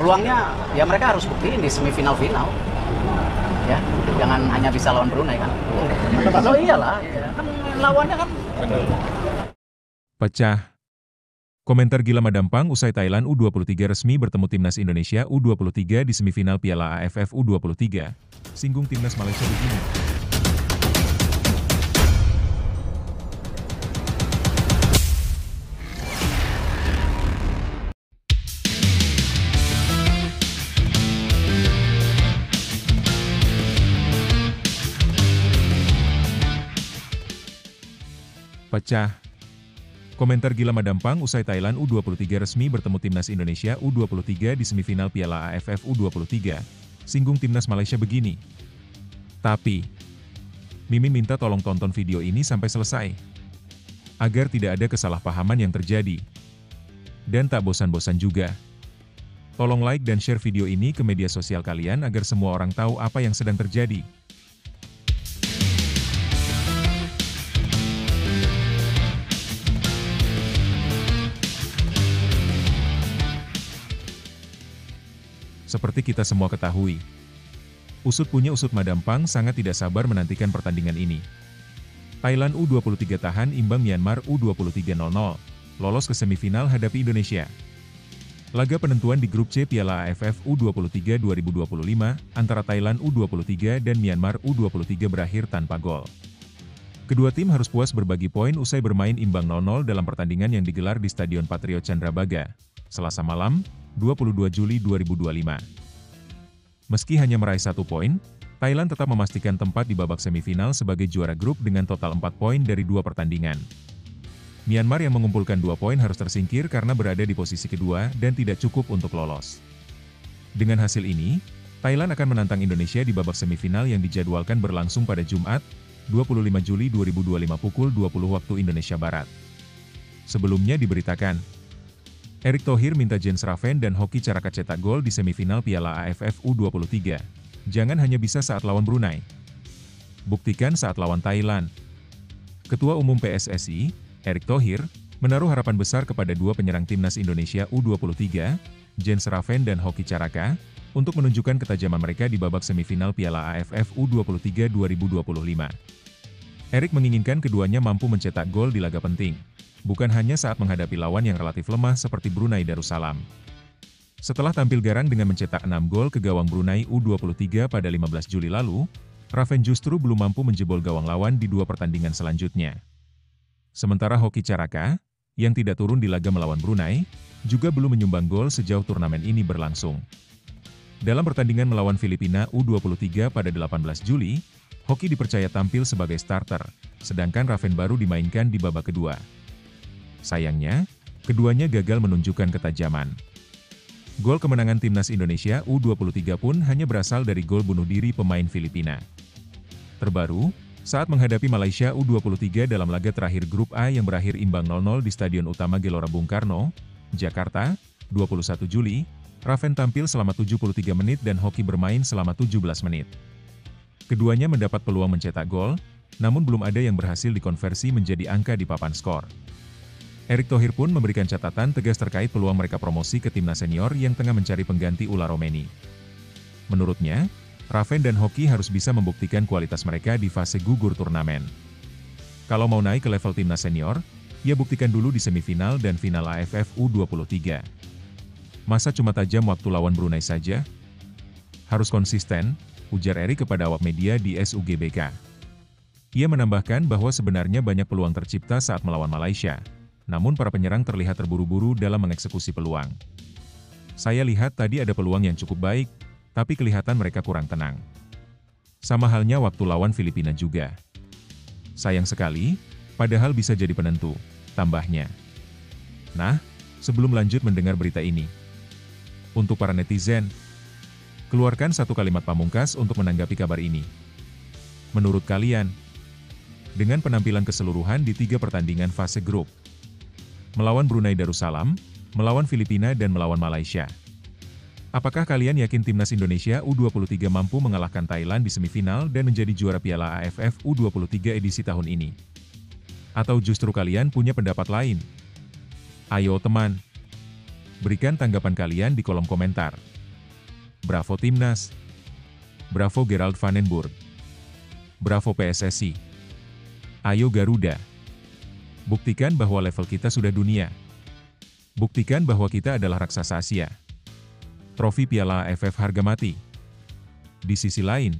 Peluangnya ya mereka harus buktiin di semifinal final. Ya, jangan hanya bisa lawan Brunei kan. Oh iyalah, ya. Kan lawannya kan Pecah. Komentar gila Madampang usai Thailand U23 resmi bertemu timnas Indonesia U23 di semifinal Piala AFF U23. Singgung timnas Malaysia begini. Pecah. Komentar gila Madampang usai Thailand U23 resmi bertemu timnas Indonesia U23 di semifinal Piala AFF U23. Singgung timnas Malaysia begini. Tapi, Mimin minta tolong tonton video ini sampai selesai. Agar tidak ada kesalahpahaman yang terjadi. Dan tak bosan-bosan juga. Tolong like dan share video ini ke media sosial kalian agar semua orang tahu apa yang sedang terjadi. Seperti kita semua ketahui, usut punya usut Madampang sangat tidak sabar menantikan pertandingan ini. Thailand U23 tahan imbang Myanmar U23 0-0, lolos ke semifinal hadapi Indonesia. Laga penentuan di grup C Piala AFF U23 2025 antara Thailand U23 dan Myanmar U23 berakhir tanpa gol. Kedua tim harus puas berbagi poin usai bermain imbang 0-0 dalam pertandingan yang digelar di Stadion Patriot Candrabaga, Selasa malam, 22 Juli 2025. Meski hanya meraih 1 poin, Thailand tetap memastikan tempat di babak semifinal sebagai juara grup dengan total 4 poin dari 2 pertandingan. Myanmar yang mengumpulkan 2 poin harus tersingkir karena berada di posisi kedua dan tidak cukup untuk lolos. Dengan hasil ini, Thailand akan menantang Indonesia di babak semifinal yang dijadwalkan berlangsung pada Jumat, 25 Juli 2025 pukul 20 waktu Indonesia Barat. Sebelumnya diberitakan, Erick Thohir minta Jens Raven dan Hoki Caraka cetak gol di semifinal Piala AFF U23. Jangan hanya bisa saat lawan Brunei. Buktikan saat lawan Thailand. Ketua Umum PSSI, Erick Thohir, menaruh harapan besar kepada dua penyerang timnas Indonesia U23, Jens Raven dan Hoki Caraka, untuk menunjukkan ketajaman mereka di babak semifinal Piala AFF U23 2025. Erick menginginkan keduanya mampu mencetak gol di laga penting. Bukan hanya saat menghadapi lawan yang relatif lemah seperti Brunei Darussalam. Setelah tampil garang dengan mencetak 6 gol ke gawang Brunei U23 pada 15 Juli lalu, Raven justru belum mampu menjebol gawang lawan di 2 pertandingan selanjutnya. Sementara Hoki Caraka, yang tidak turun di laga melawan Brunei, juga belum menyumbang gol sejauh turnamen ini berlangsung. Dalam pertandingan melawan Filipina U23 pada 18 Juli, Hoki dipercaya tampil sebagai starter, sedangkan Raven baru dimainkan di babak kedua. Sayangnya, keduanya gagal menunjukkan ketajaman. Gol kemenangan timnas Indonesia U23 pun hanya berasal dari gol bunuh diri pemain Filipina. Terbaru, saat menghadapi Malaysia U23 dalam laga terakhir grup A yang berakhir imbang 0-0 di Stadion Utama Gelora Bung Karno, Jakarta, 21 Juli, Raven tampil selama 73 menit dan Hoki bermain selama 17 menit. Keduanya mendapat peluang mencetak gol, namun belum ada yang berhasil dikonversi menjadi angka di papan skor. Erick Thohir pun memberikan catatan tegas terkait peluang mereka promosi ke timnas senior yang tengah mencari pengganti Ula Romeni. Menurutnya, Raven dan Hoki harus bisa membuktikan kualitas mereka di fase gugur turnamen. Kalau mau naik ke level timnas senior, ya buktikan dulu di semifinal dan final AFF U23. Masa cuma tajam waktu lawan Brunei saja? Harus konsisten, ujar Erick kepada awak media di SUGBK. Ia menambahkan bahwa sebenarnya banyak peluang tercipta saat melawan Malaysia. Namun para penyerang terlihat terburu-buru dalam mengeksekusi peluang. Saya lihat tadi ada peluang yang cukup baik, tapi kelihatan mereka kurang tenang. Sama halnya waktu lawan Filipina juga. Sayang sekali, padahal bisa jadi penentu, tambahnya. Nah, sebelum lanjut mendengar berita ini, untuk para netizen, keluarkan satu kalimat pamungkas untuk menanggapi kabar ini. Menurut kalian, dengan penampilan keseluruhan di 3 pertandingan fase grup, melawan Brunei Darussalam, melawan Filipina dan melawan Malaysia, apakah kalian yakin timnas Indonesia U23 mampu mengalahkan Thailand di semifinal dan menjadi juara Piala AFF U23 edisi tahun ini? Atau justru kalian punya pendapat lain? Ayo teman, Berikan tanggapan kalian di kolom komentar. Bravo Timnas. Bravo Gerald van den Burg. Bravo PSSI. Ayo Garuda. Buktikan bahwa level kita sudah dunia. Buktikan bahwa kita adalah raksasa Asia. Trofi Piala AFF harga mati. Di sisi lain,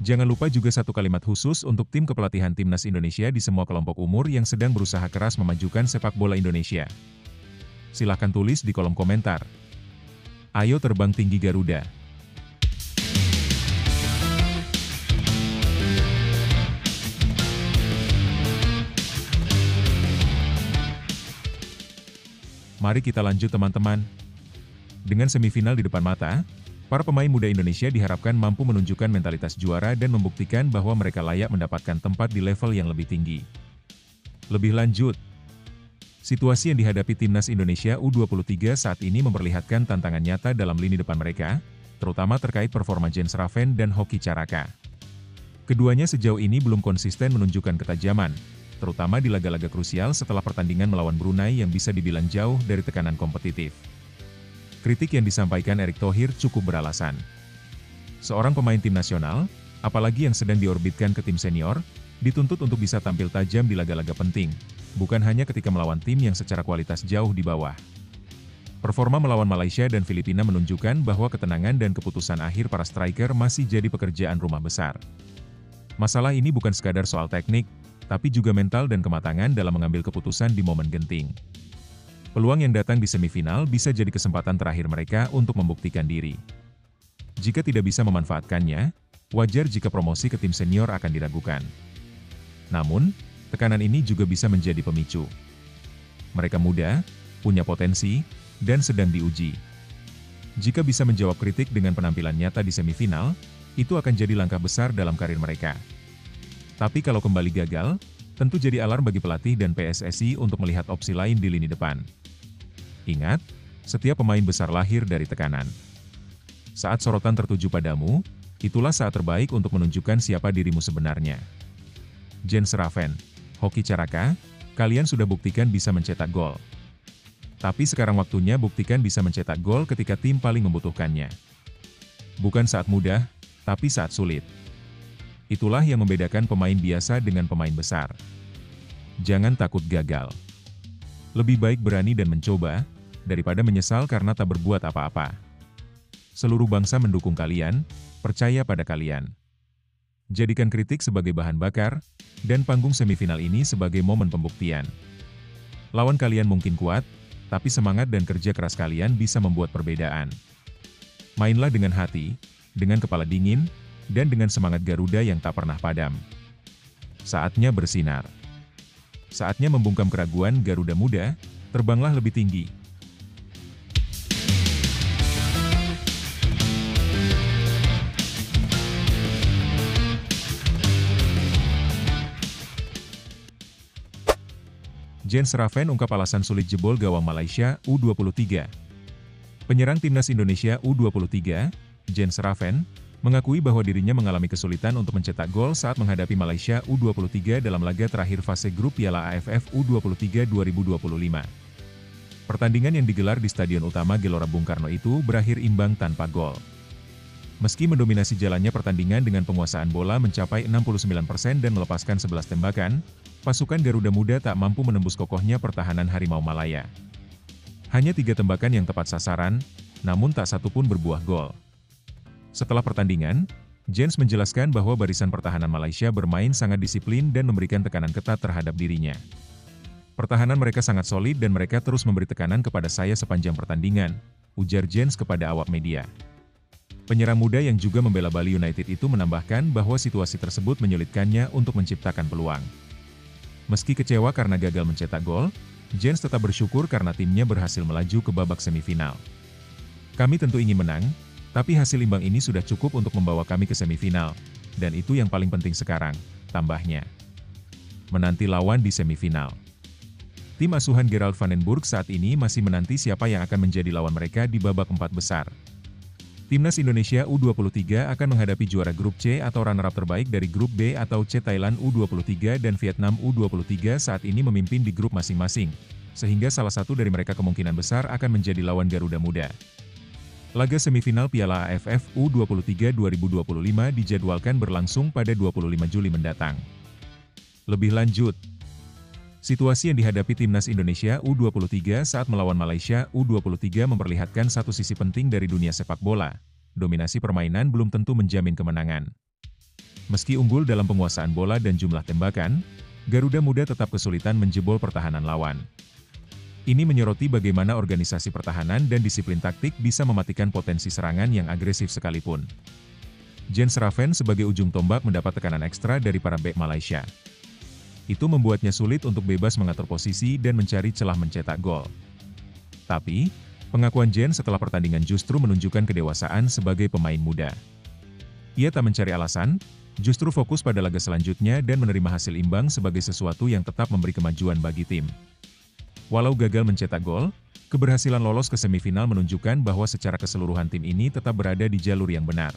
jangan lupa juga satu kalimat khusus untuk tim kepelatihan Timnas Indonesia di semua kelompok umur yang sedang berusaha keras memajukan sepak bola Indonesia. Silahkan tulis di kolom komentar. Ayo terbang tinggi Garuda. Mari kita lanjut teman-teman. Dengan semifinal di depan mata, para pemain muda Indonesia diharapkan mampu menunjukkan mentalitas juara dan membuktikan bahwa mereka layak mendapatkan tempat di level yang lebih tinggi. Lebih lanjut, situasi yang dihadapi Timnas Indonesia U23 saat ini memperlihatkan tantangan nyata dalam lini depan mereka, terutama terkait performa Jens Raven dan Hoki Caraka. Keduanya sejauh ini belum konsisten menunjukkan ketajaman, terutama di laga-laga krusial setelah pertandingan melawan Brunei yang bisa dibilang jauh dari tekanan kompetitif. Kritik yang disampaikan Erick Thohir cukup beralasan. Seorang pemain tim nasional, apalagi yang sedang diorbitkan ke tim senior, dituntut untuk bisa tampil tajam di laga-laga penting, bukan hanya ketika melawan tim yang secara kualitas jauh di bawah. Performa melawan Malaysia dan Filipina menunjukkan bahwa ketenangan dan keputusan akhir para striker masih jadi pekerjaan rumah besar. Masalah ini bukan sekadar soal teknik, tapi juga mental dan kematangan dalam mengambil keputusan di momen genting. Peluang yang datang di semifinal bisa jadi kesempatan terakhir mereka untuk membuktikan diri. Jika tidak bisa memanfaatkannya, wajar jika promosi ke tim senior akan diragukan. Namun, tekanan ini juga bisa menjadi pemicu. Mereka muda, punya potensi, dan sedang diuji. Jika bisa menjawab kritik dengan penampilan nyata di semifinal, itu akan jadi langkah besar dalam karir mereka. Tapi kalau kembali gagal, tentu jadi alarm bagi pelatih dan PSSI untuk melihat opsi lain di lini depan. Ingat, setiap pemain besar lahir dari tekanan. Saat sorotan tertuju padamu, itulah saat terbaik untuk menunjukkan siapa dirimu sebenarnya. Jens Raven, Hoki Caraka, kalian sudah buktikan bisa mencetak gol. Tapi sekarang waktunya buktikan bisa mencetak gol ketika tim paling membutuhkannya. Bukan saat mudah, tapi saat sulit. Itulah yang membedakan pemain biasa dengan pemain besar. Jangan takut gagal. Lebih baik berani dan mencoba, daripada menyesal karena tak berbuat apa-apa. Seluruh bangsa mendukung kalian, percaya pada kalian. Jadikan kritik sebagai bahan bakar, dan panggung semifinal ini sebagai momen pembuktian. Lawan kalian mungkin kuat, tapi semangat dan kerja keras kalian bisa membuat perbedaan. Mainlah dengan hati, dengan kepala dingin, dan dengan semangat Garuda yang tak pernah padam. Saatnya bersinar. Saatnya membungkam keraguan Garuda Muda, terbanglah lebih tinggi. Jens Raven ungkap alasan sulit jebol gawang Malaysia U23. Penyerang Timnas Indonesia U23, Jens Raven, mengakui bahwa dirinya mengalami kesulitan untuk mencetak gol saat menghadapi Malaysia U23 dalam laga terakhir fase grup Piala AFF U23 2025. Pertandingan yang digelar di Stadion Utama Gelora Bung Karno itu berakhir imbang tanpa gol. Meski mendominasi jalannya pertandingan dengan penguasaan bola mencapai 69% dan melepaskan 11 tembakan, pasukan Garuda Muda tak mampu menembus kokohnya pertahanan Harimau Malaya. Hanya 3 tembakan yang tepat sasaran, namun tak satu pun berbuah gol. Setelah pertandingan, Jens menjelaskan bahwa barisan pertahanan Malaysia bermain sangat disiplin dan memberikan tekanan ketat terhadap dirinya. Pertahanan mereka sangat solid dan mereka terus memberi tekanan kepada saya sepanjang pertandingan, ujar Jens kepada awak media. Penyerang muda yang juga membela Bali United itu menambahkan bahwa situasi tersebut menyulitkannya untuk menciptakan peluang. Meski kecewa karena gagal mencetak gol, Jens tetap bersyukur karena timnya berhasil melaju ke babak semifinal. Kami tentu ingin menang, tapi hasil imbang ini sudah cukup untuk membawa kami ke semifinal, dan itu yang paling penting sekarang, tambahnya. Menanti lawan di semifinal. Tim asuhan Gerald van den Burg saat ini masih menanti siapa yang akan menjadi lawan mereka di babak 4 besar. Timnas Indonesia U23 akan menghadapi juara grup C atau runner-up terbaik dari grup B atau C Thailand U23 dan Vietnam U23 saat ini memimpin di grup masing-masing. sehingga salah satu dari mereka kemungkinan besar akan menjadi lawan Garuda Muda. Laga semifinal Piala AFF U23 2025 dijadwalkan berlangsung pada 25 Juli mendatang. Lebih lanjut, situasi yang dihadapi Timnas Indonesia U23 saat melawan Malaysia U23 memperlihatkan satu sisi penting dari dunia sepak bola. Dominasi permainan belum tentu menjamin kemenangan. Meski unggul dalam penguasaan bola dan jumlah tembakan, Garuda Muda tetap kesulitan menjebol pertahanan lawan. Ini menyoroti bagaimana organisasi pertahanan dan disiplin taktik bisa mematikan potensi serangan yang agresif sekalipun. Jens Schraven sebagai ujung tombak mendapat tekanan ekstra dari para bek Malaysia. Itu membuatnya sulit untuk bebas mengatur posisi dan mencari celah mencetak gol. Tapi, pengakuan Jens setelah pertandingan justru menunjukkan kedewasaan sebagai pemain muda. Ia tak mencari alasan, justru fokus pada laga selanjutnya dan menerima hasil imbang sebagai sesuatu yang tetap memberi kemajuan bagi tim. Walau gagal mencetak gol, keberhasilan lolos ke semifinal menunjukkan bahwa secara keseluruhan tim ini tetap berada di jalur yang benar.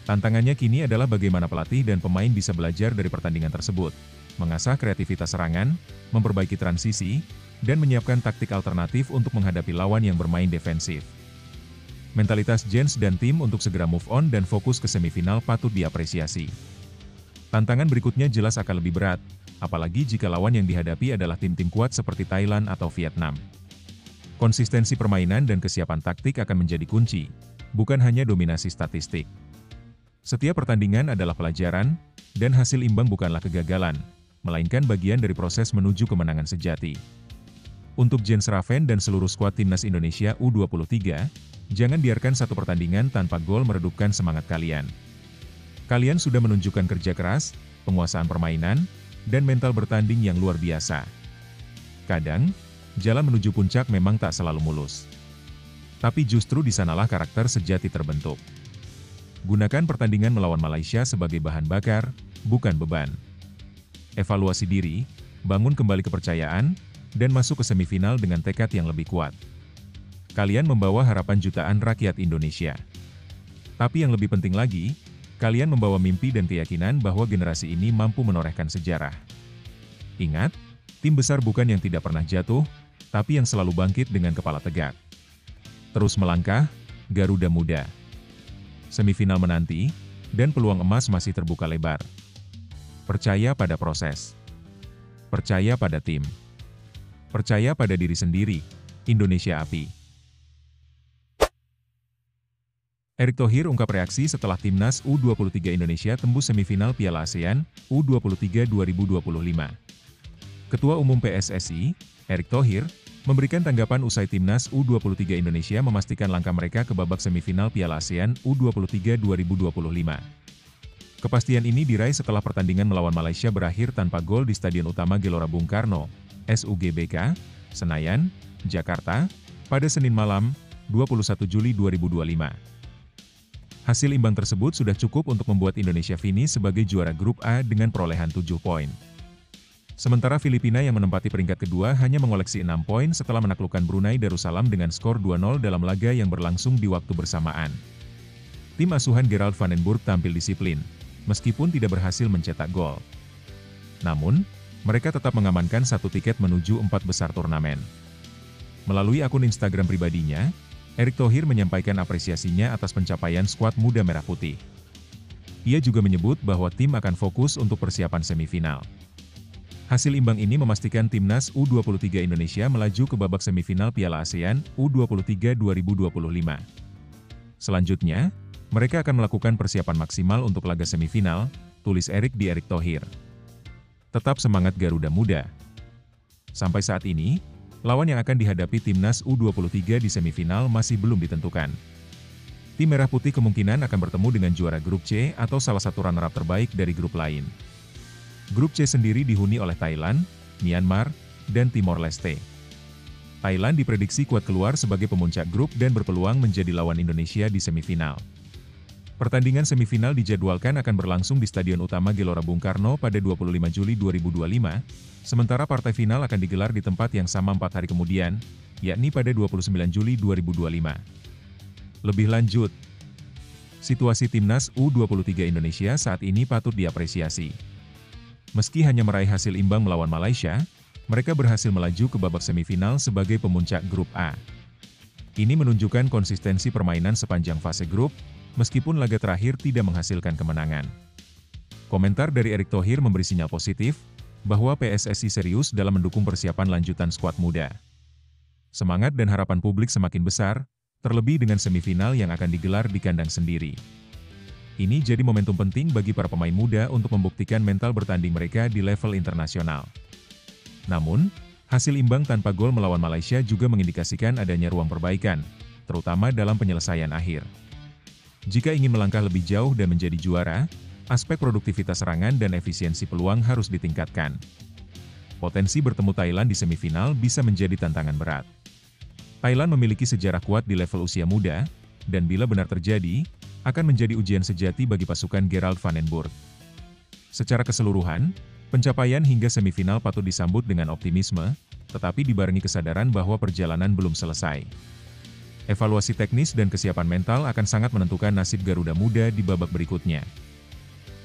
Tantangannya kini adalah bagaimana pelatih dan pemain bisa belajar dari pertandingan tersebut, mengasah kreativitas serangan, memperbaiki transisi, dan menyiapkan taktik alternatif untuk menghadapi lawan yang bermain defensif. Mentalitas Jens dan tim untuk segera move on dan fokus ke semifinal patut diapresiasi. Tantangan berikutnya jelas akan lebih berat, apalagi jika lawan yang dihadapi adalah tim-tim kuat seperti Thailand atau Vietnam. Konsistensi permainan dan kesiapan taktik akan menjadi kunci, bukan hanya dominasi statistik. Setiap pertandingan adalah pelajaran, dan hasil imbang bukanlah kegagalan, melainkan bagian dari proses menuju kemenangan sejati. Untuk Jens Schraven dan seluruh skuad Timnas Indonesia U23, jangan biarkan satu pertandingan tanpa gol meredupkan semangat kalian. Kalian sudah menunjukkan kerja keras, penguasaan permainan, dan mental bertanding yang luar biasa. Kadang, jalan menuju puncak memang tak selalu mulus. Tapi justru di sanalah karakter sejati terbentuk. Gunakan pertandingan melawan Malaysia sebagai bahan bakar, bukan beban. Evaluasi diri, bangun kembali kepercayaan, dan masuk ke semifinal dengan tekad yang lebih kuat. Kalian membawa harapan jutaan rakyat Indonesia. Tapi yang lebih penting lagi, kalian membawa mimpi dan keyakinan bahwa generasi ini mampu menorehkan sejarah. Ingat, tim besar bukan yang tidak pernah jatuh, tapi yang selalu bangkit dengan kepala tegak. Terus melangkah, Garuda Muda. Semifinal menanti, dan peluang emas masih terbuka lebar. Percaya pada proses. Percaya pada tim. Percaya pada diri sendiri, Indonesia Api. Erick Thohir ungkap reaksi setelah Timnas U23 Indonesia tembus semifinal Piala ASEAN U23 2025. Ketua Umum PSSI, Erick Thohir, memberikan tanggapan usai Timnas U23 Indonesia memastikan langkah mereka ke babak semifinal Piala ASEAN U23 2025. Kepastian ini diraih setelah pertandingan melawan Malaysia berakhir tanpa gol di Stadion Utama Gelora Bung Karno, SUGBK, Senayan, Jakarta, pada Senin malam, 21 Juli 2025. Hasil imbang tersebut sudah cukup untuk membuat Indonesia finish sebagai juara grup A dengan perolehan 7 poin. Sementara Filipina yang menempati peringkat kedua hanya mengoleksi 6 poin setelah menaklukkan Brunei Darussalam dengan skor 2-0 dalam laga yang berlangsung di waktu bersamaan. Tim asuhan Gerald van den Burg tampil disiplin, meskipun tidak berhasil mencetak gol. Namun, mereka tetap mengamankan satu tiket menuju 4 besar turnamen. Melalui akun Instagram pribadinya, Erick Thohir menyampaikan apresiasinya atas pencapaian skuad muda merah putih. Ia juga menyebut bahwa tim akan fokus untuk persiapan semifinal. Hasil imbang ini memastikan Timnas U23 Indonesia melaju ke babak semifinal Piala ASEAN U23 2025. Selanjutnya, mereka akan melakukan persiapan maksimal untuk laga semifinal, tulis Erick di Erick Thohir. Tetap semangat Garuda Muda. Sampai saat ini, lawan yang akan dihadapi Timnas U23 di semifinal masih belum ditentukan. Tim Merah Putih kemungkinan akan bertemu dengan juara grup C atau salah satu runner-up terbaik dari grup lain. Grup C sendiri dihuni oleh Thailand, Myanmar, dan Timor Leste. Thailand diprediksi kuat keluar sebagai pemuncak grup dan berpeluang menjadi lawan Indonesia di semifinal. Pertandingan semifinal dijadwalkan akan berlangsung di Stadion Utama Gelora Bung Karno pada 25 Juli 2025, sementara partai final akan digelar di tempat yang sama 4 hari kemudian, yakni pada 29 Juli 2025. Lebih lanjut, situasi Timnas U23 Indonesia saat ini patut diapresiasi. Meski hanya meraih hasil imbang melawan Malaysia, Mereka berhasil melaju ke babak semifinal sebagai pemuncak grup A. Ini menunjukkan konsistensi permainan sepanjang fase grup, meskipun laga terakhir tidak menghasilkan kemenangan. Komentar dari Erick Thohir memberi sinyal positif, bahwa PSSI serius dalam mendukung persiapan lanjutan skuad muda. Semangat dan harapan publik semakin besar, terlebih dengan semifinal yang akan digelar di kandang sendiri. Ini jadi momentum penting bagi para pemain muda untuk membuktikan mental bertanding mereka di level internasional. Namun, hasil imbang tanpa gol melawan Malaysia juga mengindikasikan adanya ruang perbaikan, terutama dalam penyelesaian akhir. Jika ingin melangkah lebih jauh dan menjadi juara, aspek produktivitas serangan dan efisiensi peluang harus ditingkatkan. Potensi bertemu Thailand di semifinal bisa menjadi tantangan berat. Thailand memiliki sejarah kuat di level usia muda, dan bila benar terjadi, akan menjadi ujian sejati bagi pasukan Gerald van den Burg. Secara keseluruhan, pencapaian hingga semifinal patut disambut dengan optimisme, tetapi dibarengi kesadaran bahwa perjalanan belum selesai. Evaluasi teknis dan kesiapan mental akan sangat menentukan nasib Garuda Muda di babak berikutnya.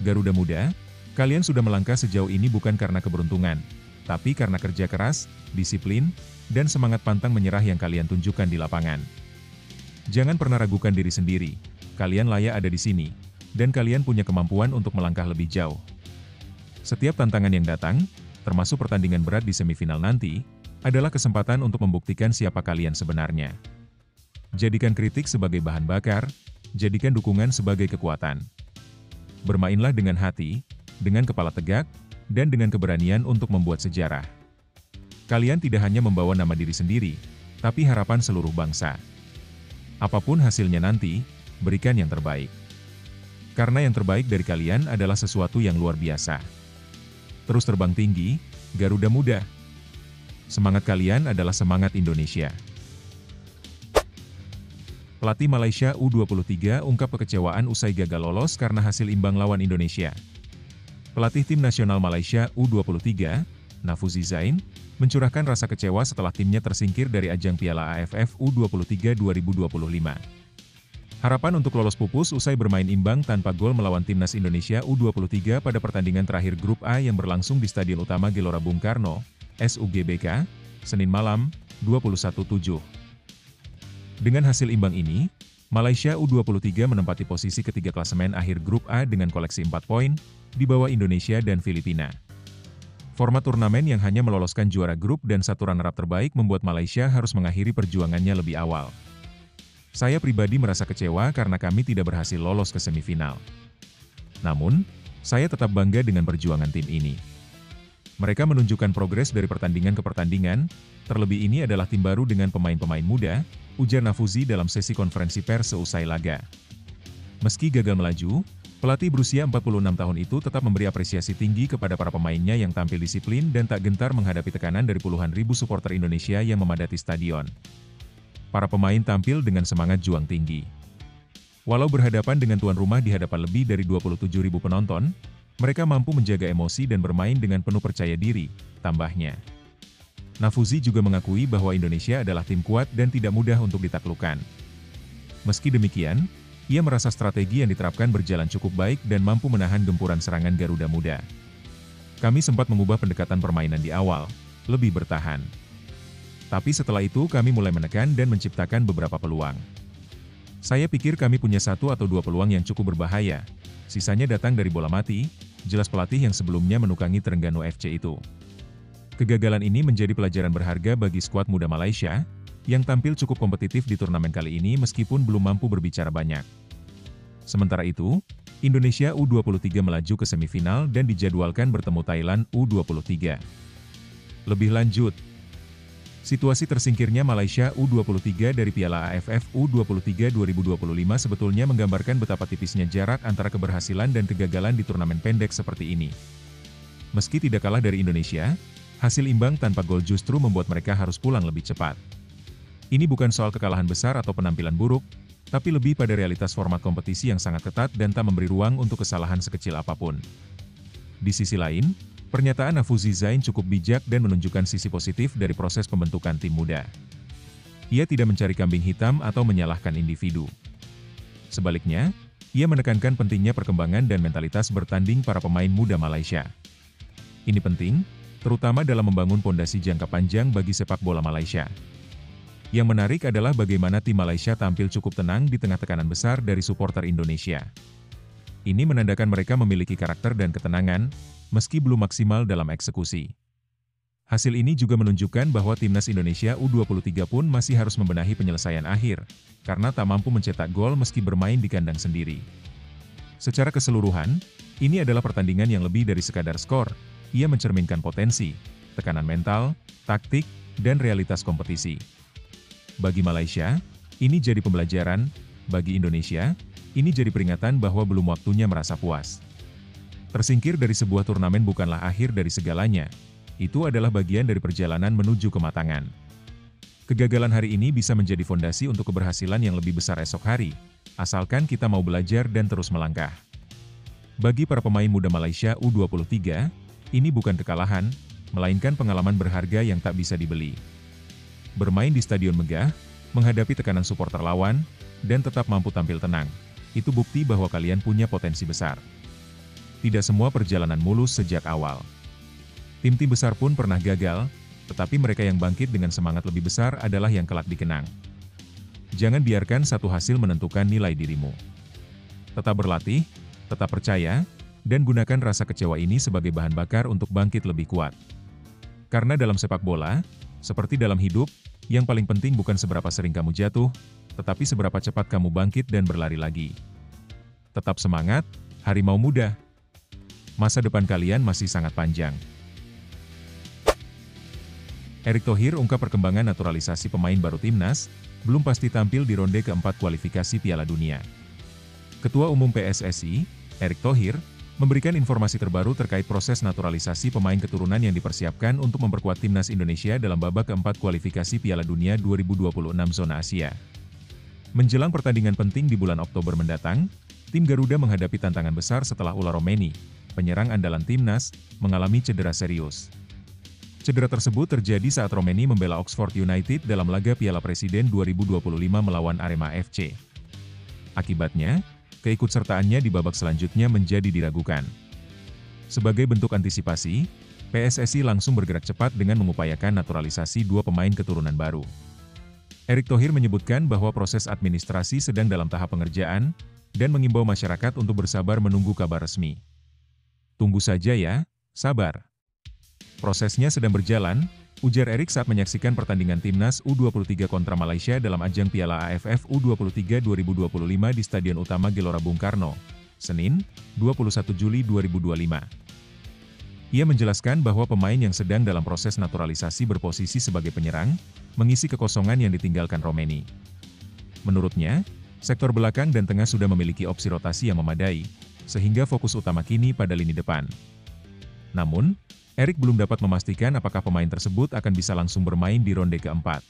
Garuda Muda, kalian sudah melangkah sejauh ini bukan karena keberuntungan, tapi karena kerja keras, disiplin, dan semangat pantang menyerah yang kalian tunjukkan di lapangan. Jangan pernah ragukan diri sendiri, kalian layak ada di sini, dan kalian punya kemampuan untuk melangkah lebih jauh. Setiap tantangan yang datang, termasuk pertandingan berat di semifinal nanti, adalah kesempatan untuk membuktikan siapa kalian sebenarnya. Jadikan kritik sebagai bahan bakar, jadikan dukungan sebagai kekuatan. Bermainlah dengan hati, dengan kepala tegak, dan dengan keberanian untuk membuat sejarah. Kalian tidak hanya membawa nama diri sendiri, tapi harapan seluruh bangsa. Apapun hasilnya nanti, berikan yang terbaik. Karena yang terbaik dari kalian adalah sesuatu yang luar biasa. Terus terbang tinggi, Garuda Muda. Semangat kalian adalah semangat Indonesia. Pelatih Malaysia U23 ungkap kekecewaan usai gagal lolos karena hasil imbang lawan Indonesia. Pelatih tim nasional Malaysia U23, Nafuzi Zain, mencurahkan rasa kecewa setelah timnya tersingkir dari ajang Piala AFF U23 2025. Harapan untuk lolos pupus usai bermain imbang tanpa gol melawan timnas Indonesia U23 pada pertandingan terakhir grup A yang berlangsung di Stadion Utama Gelora Bung Karno, SUGBK, Senin malam, 21/7. Dengan hasil imbang ini, Malaysia U23 menempati posisi ketiga klasemen akhir grup A dengan koleksi 4 poin, di bawah Indonesia dan Filipina. Format turnamen yang hanya meloloskan juara grup dan satu runner-up terbaik membuat Malaysia harus mengakhiri perjuangannya lebih awal. Saya pribadi merasa kecewa karena kami tidak berhasil lolos ke semifinal. Namun, saya tetap bangga dengan perjuangan tim ini. Mereka menunjukkan progres dari pertandingan ke pertandingan, terlebih ini adalah tim baru dengan pemain-pemain muda, ujar Nafuzi dalam sesi konferensi pers seusai laga. Meski gagal melaju, pelatih berusia 46 tahun itu tetap memberi apresiasi tinggi kepada para pemainnya yang tampil disiplin dan tak gentar menghadapi tekanan dari puluhan ribu supporter Indonesia yang memadati stadion. Para pemain tampil dengan semangat juang tinggi. Walau berhadapan dengan tuan rumah di hadapan lebih dari 27.000 penonton, mereka mampu menjaga emosi dan bermain dengan penuh percaya diri, tambahnya. Nafuzi juga mengakui bahwa Indonesia adalah tim kuat dan tidak mudah untuk ditaklukkan. Meski demikian, ia merasa strategi yang diterapkan berjalan cukup baik dan mampu menahan gempuran serangan Garuda Muda. Kami sempat mengubah pendekatan permainan di awal, lebih bertahan. Tapi setelah itu kami mulai menekan dan menciptakan beberapa peluang. Saya pikir kami punya 1 atau 2 peluang yang cukup berbahaya. Sisanya datang dari bola mati, jelas pelatih yang sebelumnya menukangi Terengganu FC itu. Kegagalan ini menjadi pelajaran berharga bagi skuad muda Malaysia, yang tampil cukup kompetitif di turnamen kali ini meskipun belum mampu berbicara banyak. Sementara itu, Indonesia U23 melaju ke semifinal dan dijadwalkan bertemu Thailand U23. Lebih lanjut, situasi tersingkirnya Malaysia U23 dari Piala AFF U23 2025 sebetulnya menggambarkan betapa tipisnya jarak antara keberhasilan dan kegagalan di turnamen pendek seperti ini. Meski tidak kalah dari Indonesia, hasil imbang tanpa gol justru membuat mereka harus pulang lebih cepat. Ini bukan soal kekalahan besar atau penampilan buruk, tapi lebih pada realitas format kompetisi yang sangat ketat dan tak memberi ruang untuk kesalahan sekecil apapun. Di sisi lain, pernyataan Nafuzi Zain cukup bijak dan menunjukkan sisi positif dari proses pembentukan tim muda. Ia tidak mencari kambing hitam atau menyalahkan individu. Sebaliknya, ia menekankan pentingnya perkembangan dan mentalitas bertanding para pemain muda Malaysia. Ini penting, terutama dalam membangun pondasi jangka panjang bagi sepak bola Malaysia. Yang menarik adalah bagaimana tim Malaysia tampil cukup tenang di tengah tekanan besar dari supporter Indonesia. Ini menandakan mereka memiliki karakter dan ketenangan, meski belum maksimal dalam eksekusi. Hasil ini juga menunjukkan bahwa timnas Indonesia U23 pun masih harus membenahi penyelesaian akhir, karena tak mampu mencetak gol meski bermain di kandang sendiri. Secara keseluruhan, ini adalah pertandingan yang lebih dari sekadar skor. Ia mencerminkan potensi, tekanan mental, taktik, dan realitas kompetisi. Bagi Malaysia, ini jadi pembelajaran. Bagi Indonesia, ini jadi peringatan bahwa belum waktunya merasa puas. Tersingkir dari sebuah turnamen bukanlah akhir dari segalanya. Itu adalah bagian dari perjalanan menuju kematangan. Kegagalan hari ini bisa menjadi fondasi untuk keberhasilan yang lebih besar esok hari, asalkan kita mau belajar dan terus melangkah. Bagi para pemain muda Malaysia U23, ini bukan kekalahan, melainkan pengalaman berharga yang tak bisa dibeli. Bermain di stadion megah, menghadapi tekanan supporter lawan, dan tetap mampu tampil tenang, itu bukti bahwa kalian punya potensi besar. Tidak semua perjalanan mulus sejak awal. Tim-tim besar pun pernah gagal, tetapi mereka yang bangkit dengan semangat lebih besar adalah yang kelak dikenang. Jangan biarkan satu hasil menentukan nilai dirimu. Tetap berlatih, tetap percaya, dan gunakan rasa kecewa ini sebagai bahan bakar untuk bangkit lebih kuat. Karena dalam sepak bola, seperti dalam hidup, yang paling penting bukan seberapa sering kamu jatuh, tetapi seberapa cepat kamu bangkit dan berlari lagi. Tetap semangat, harimau muda. Masa depan kalian masih sangat panjang. Erick Thohir ungkap perkembangan naturalisasi pemain baru timnas, belum pasti tampil di ronde keempat kualifikasi Piala Dunia. Ketua Umum PSSI, Erick Thohir, memberikan informasi terbaru terkait proses naturalisasi pemain keturunan yang dipersiapkan untuk memperkuat timnas Indonesia dalam babak keempat kualifikasi Piala Dunia 2026 zona Asia. Menjelang pertandingan penting di bulan Oktober mendatang, tim Garuda menghadapi tantangan besar setelah Ula Romeni, penyerang andalan timnas, mengalami cedera serius. Cedera tersebut terjadi saat Romeni membela Oxford United dalam laga Piala Presiden 2025 melawan Arema FC. Akibatnya, keikutsertaannya di babak selanjutnya menjadi diragukan. Sebagai bentuk antisipasi, PSSI langsung bergerak cepat dengan mengupayakan naturalisasi dua pemain keturunan baru. Erick Thohir menyebutkan bahwa proses administrasi sedang dalam tahap pengerjaan, dan mengimbau masyarakat untuk bersabar menunggu kabar resmi. Tunggu saja ya, sabar. Prosesnya sedang berjalan, ujar Erick saat menyaksikan pertandingan timnas U23 kontra Malaysia dalam ajang Piala AFF U23 2025 di Stadion Utama Gelora Bung Karno, Senin, 21 Juli 2025. Ia menjelaskan bahwa pemain yang sedang dalam proses naturalisasi berposisi sebagai penyerang, mengisi kekosongan yang ditinggalkan Romeni. Menurutnya, sektor belakang dan tengah sudah memiliki opsi rotasi yang memadai, sehingga fokus utama kini pada lini depan. Namun, Erick belum dapat memastikan apakah pemain tersebut akan bisa langsung bermain di ronde keempat.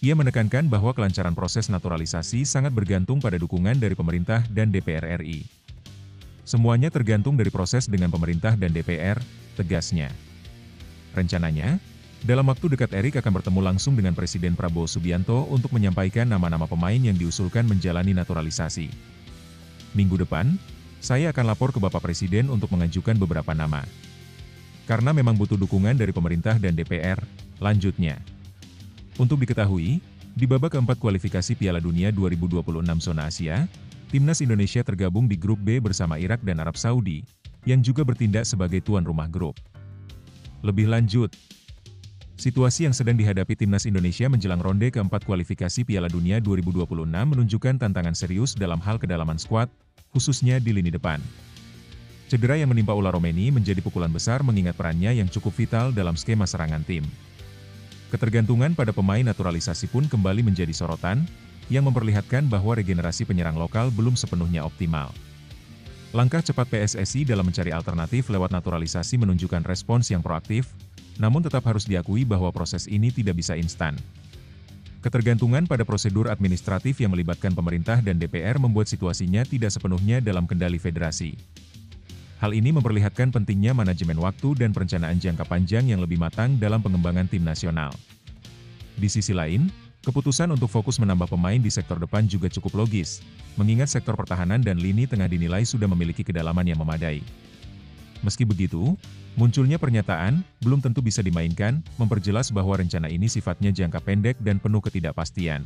Ia menekankan bahwa kelancaran proses naturalisasi sangat bergantung pada dukungan dari pemerintah dan DPR RI. Semuanya tergantung dari proses dengan pemerintah dan DPR, tegasnya. Rencananya, dalam waktu dekat Erick akan bertemu langsung dengan Presiden Prabowo Subianto untuk menyampaikan nama-nama pemain yang diusulkan menjalani naturalisasi. Minggu depan, saya akan lapor ke Bapak Presiden untuk mengajukan beberapa nama. Karena memang butuh dukungan dari pemerintah dan DPR, lanjutnya. Untuk diketahui, di babak keempat kualifikasi Piala Dunia 2026 zona Asia, timnas Indonesia tergabung di grup B bersama Irak dan Arab Saudi, yang juga bertindak sebagai tuan rumah grup. Lebih lanjut, situasi yang sedang dihadapi timnas Indonesia menjelang ronde keempat kualifikasi Piala Dunia 2026 menunjukkan tantangan serius dalam hal kedalaman skuad, khususnya di lini depan. Cedera yang menimpa Ula Romeni menjadi pukulan besar mengingat perannya yang cukup vital dalam skema serangan tim. Ketergantungan pada pemain naturalisasi pun kembali menjadi sorotan, yang memperlihatkan bahwa regenerasi penyerang lokal belum sepenuhnya optimal. Langkah cepat PSSI dalam mencari alternatif lewat naturalisasi menunjukkan respons yang proaktif, namun tetap harus diakui bahwa proses ini tidak bisa instan. Ketergantungan pada prosedur administratif yang melibatkan pemerintah dan DPR membuat situasinya tidak sepenuhnya dalam kendali federasi. Hal ini memperlihatkan pentingnya manajemen waktu dan perencanaan jangka panjang yang lebih matang dalam pengembangan tim nasional. Di sisi lain, keputusan untuk fokus menambah pemain di sektor depan juga cukup logis, mengingat sektor pertahanan dan lini tengah dinilai sudah memiliki kedalaman yang memadai. Meski begitu, munculnya pernyataan, belum tentu bisa dimainkan, memperjelas bahwa rencana ini sifatnya jangka pendek dan penuh ketidakpastian.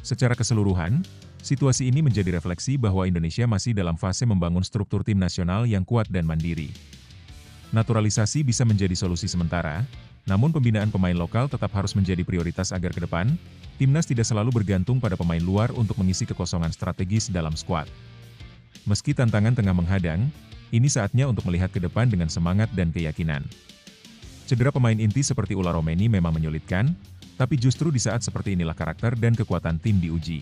Secara keseluruhan, situasi ini menjadi refleksi bahwa Indonesia masih dalam fase membangun struktur tim nasional yang kuat dan mandiri. Naturalisasi bisa menjadi solusi sementara, namun pembinaan pemain lokal tetap harus menjadi prioritas agar ke depan, timnas tidak selalu bergantung pada pemain luar untuk mengisi kekosongan strategis dalam skuad. Meski tantangan tengah menghadang, ini saatnya untuk melihat ke depan dengan semangat dan keyakinan. Cedera pemain inti seperti Ula Romeni memang menyulitkan, tapi justru di saat seperti inilah karakter dan kekuatan tim diuji.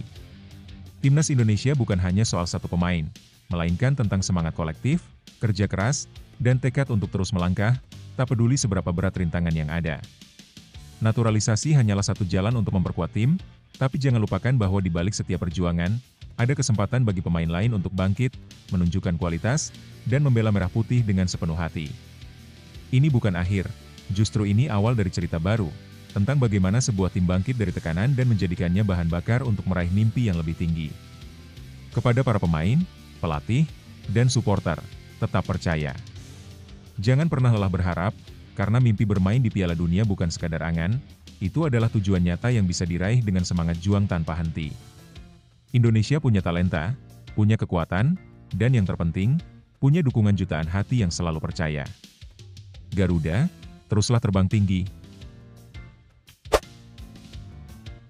Timnas Indonesia bukan hanya soal satu pemain, melainkan tentang semangat kolektif, kerja keras, dan tekad untuk terus melangkah, tak peduli seberapa berat rintangan yang ada. Naturalisasi hanyalah satu jalan untuk memperkuat tim, tapi jangan lupakan bahwa di balik setiap perjuangan, ada kesempatan bagi pemain lain untuk bangkit, menunjukkan kualitas, dan membela Merah Putih dengan sepenuh hati. Ini bukan akhir, justru ini awal dari cerita baru, tentang bagaimana sebuah tim bangkit dari tekanan dan menjadikannya bahan bakar untuk meraih mimpi yang lebih tinggi. Kepada para pemain, pelatih, dan supporter, tetap percaya. Jangan pernah lelah berharap, karena mimpi bermain di Piala Dunia bukan sekadar angan, itu adalah tujuan nyata yang bisa diraih dengan semangat juang tanpa henti. Indonesia punya talenta, punya kekuatan, dan yang terpenting, punya dukungan jutaan hati yang selalu percaya. Garuda, teruslah terbang tinggi.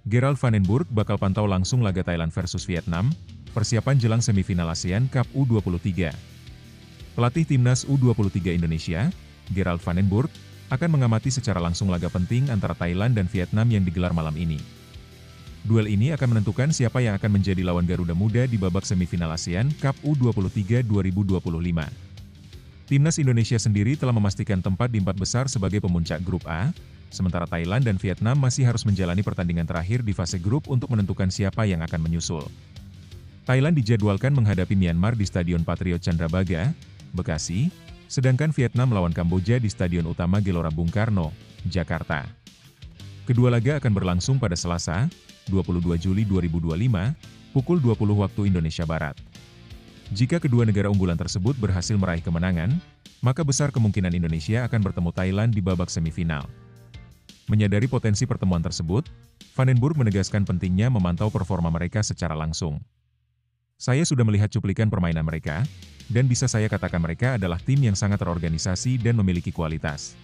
Gerald Van den Burg bakal pantau langsung laga Thailand versus Vietnam, persiapan jelang semifinal ASEAN Cup U23. Pelatih Timnas U23 Indonesia, Gerald Van den Burg, akan mengamati secara langsung laga penting antara Thailand dan Vietnam yang digelar malam ini. Duel ini akan menentukan siapa yang akan menjadi lawan Garuda Muda di babak semifinal ASEAN Cup U23 2025. Timnas Indonesia sendiri telah memastikan tempat di 4 besar sebagai pemuncak grup A, sementara Thailand dan Vietnam masih harus menjalani pertandingan terakhir di fase grup untuk menentukan siapa yang akan menyusul. Thailand dijadwalkan menghadapi Myanmar di Stadion Patriot Candrabaga, Bekasi, sedangkan Vietnam melawan Kamboja di Stadion Utama Gelora Bung Karno, Jakarta. Kedua laga akan berlangsung pada Selasa, 22 Juli 2025, pukul 20 waktu Indonesia Barat. Jika kedua negara unggulan tersebut berhasil meraih kemenangan, maka besar kemungkinan Indonesia akan bertemu Thailand di babak semifinal. Menyadari potensi pertemuan tersebut, Van den Burg menegaskan pentingnya memantau performa mereka secara langsung. Saya sudah melihat cuplikan permainan mereka, dan bisa saya katakan mereka adalah tim yang sangat terorganisasi dan memiliki kualitas.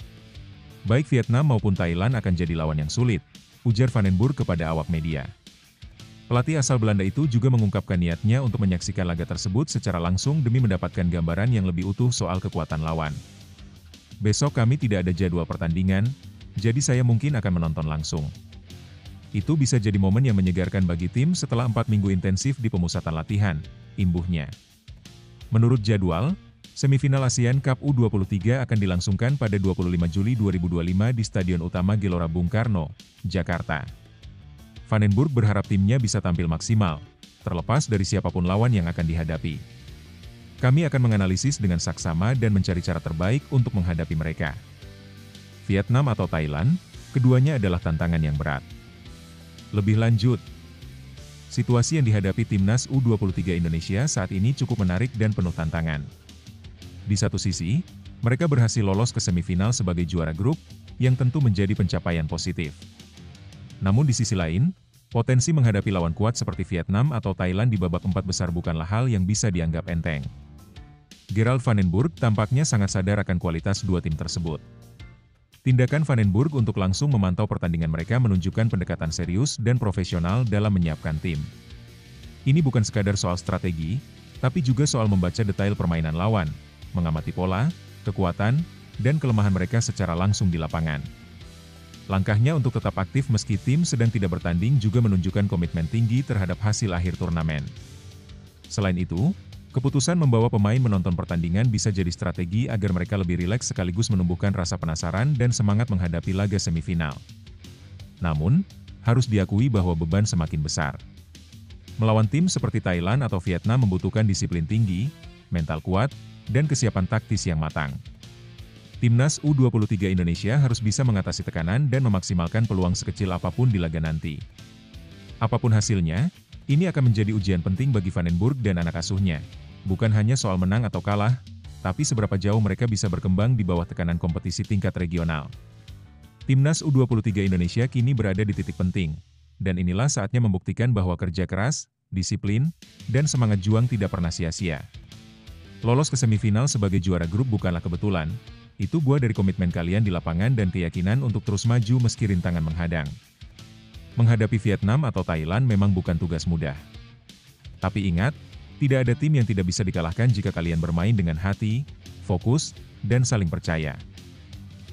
Baik Vietnam maupun Thailand akan jadi lawan yang sulit, ujar Van den Burg kepada awak media. Pelatih asal Belanda itu juga mengungkapkan niatnya untuk menyaksikan laga tersebut secara langsung demi mendapatkan gambaran yang lebih utuh soal kekuatan lawan. Besok kami tidak ada jadwal pertandingan, jadi saya mungkin akan menonton langsung. Itu bisa jadi momen yang menyegarkan bagi tim setelah 4 minggu intensif di pemusatan latihan, imbuhnya. Menurut jadwal, semifinal ASEAN Cup U23 akan dilangsungkan pada 25 Juli 2025 di Stadion Utama Gelora Bung Karno, Jakarta. Van den Burg berharap timnya bisa tampil maksimal, terlepas dari siapapun lawan yang akan dihadapi. Kami akan menganalisis dengan saksama dan mencari cara terbaik untuk menghadapi mereka. Vietnam atau Thailand, keduanya adalah tantangan yang berat. Lebih lanjut, situasi yang dihadapi Timnas U23 Indonesia saat ini cukup menarik dan penuh tantangan. Di satu sisi, mereka berhasil lolos ke semifinal sebagai juara grup, yang tentu menjadi pencapaian positif. Namun di sisi lain, potensi menghadapi lawan kuat seperti Vietnam atau Thailand di babak 4 besar bukanlah hal yang bisa dianggap enteng. Gerald Van den Burg tampaknya sangat sadar akan kualitas dua tim tersebut. Tindakan Van den Burg untuk langsung memantau pertandingan mereka menunjukkan pendekatan serius dan profesional dalam menyiapkan tim. Ini bukan sekadar soal strategi, tapi juga soal membaca detail permainan lawan, mengamati pola, kekuatan, dan kelemahan mereka secara langsung di lapangan. Langkahnya untuk tetap aktif meski tim sedang tidak bertanding juga menunjukkan komitmen tinggi terhadap hasil akhir turnamen. Selain itu, keputusan membawa pemain menonton pertandingan bisa jadi strategi agar mereka lebih rileks sekaligus menumbuhkan rasa penasaran dan semangat menghadapi laga semifinal. Namun, harus diakui bahwa beban semakin besar. Melawan tim seperti Thailand atau Vietnam membutuhkan disiplin tinggi, mental kuat, dan kesiapan taktis yang matang. Timnas U23 Indonesia harus bisa mengatasi tekanan dan memaksimalkan peluang sekecil apapun di laga nanti. Apapun hasilnya, ini akan menjadi ujian penting bagi Van den Burg dan anak asuhnya. Bukan hanya soal menang atau kalah, tapi seberapa jauh mereka bisa berkembang di bawah tekanan kompetisi tingkat regional. Timnas U23 Indonesia kini berada di titik penting, dan inilah saatnya membuktikan bahwa kerja keras, disiplin, dan semangat juang tidak pernah sia-sia. Lolos ke semifinal sebagai juara grup bukanlah kebetulan, itu buah dari komitmen kalian di lapangan dan keyakinan untuk terus maju meski rintangan menghadang. Menghadapi Vietnam atau Thailand memang bukan tugas mudah. Tapi ingat, tidak ada tim yang tidak bisa dikalahkan jika kalian bermain dengan hati, fokus, dan saling percaya.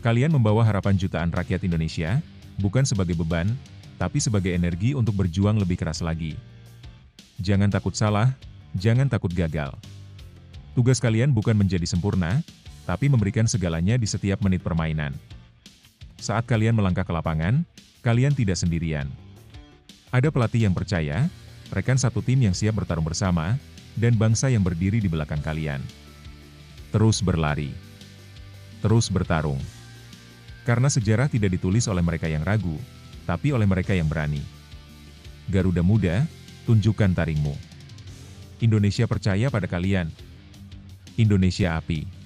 Kalian membawa harapan jutaan rakyat Indonesia, bukan sebagai beban, tapi sebagai energi untuk berjuang lebih keras lagi. Jangan takut salah, jangan takut gagal. Tugas kalian bukan menjadi sempurna, tapi memberikan segalanya di setiap menit permainan. Saat kalian melangkah ke lapangan, kalian tidak sendirian. Ada pelatih yang percaya, rekan satu tim yang siap bertarung bersama, dan bangsa yang berdiri di belakang kalian. Terus berlari. Terus bertarung. Karena sejarah tidak ditulis oleh mereka yang ragu, tapi oleh mereka yang berani. Garuda Muda, tunjukkan taringmu. Indonesia percaya pada kalian. Indonesia Api.